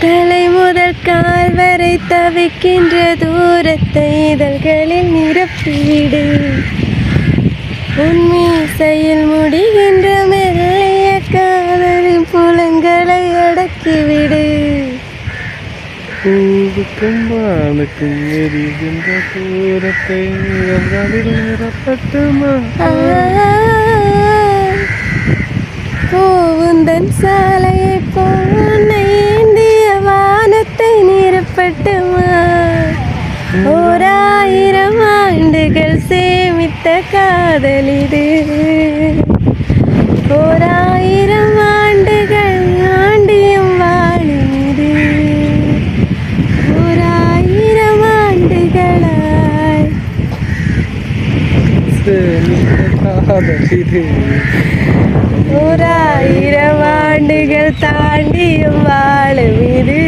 தலை முதல் கால் வரை தவிக்கின்ற தூரத்தை இதழ்களில் நிரப்பிவிடு. உன்மீசையில் முடிகின்ற மெல்லிய காதலின் புலங்களை அடக்கிவிடு. பூவுக்கும் வானுக்கும் எரிகின்ற தூரத்தை இதழ்களில் நிரப்பட்டுமா. பூவுந்தன் சாலையை போன ஏந்திய வானத்தை நிரப்பட்டுமா. 1000 ஆண்டுகள் சேமித்த காதலிது. 1000 ஆண்டுகள் ஆண்டியும் வாழிது. 1000 ஆண்டுகளாய் சேமித்த காதலிது. 1000 ஆண்டுகள் தாண்டியும் வாழும் இது.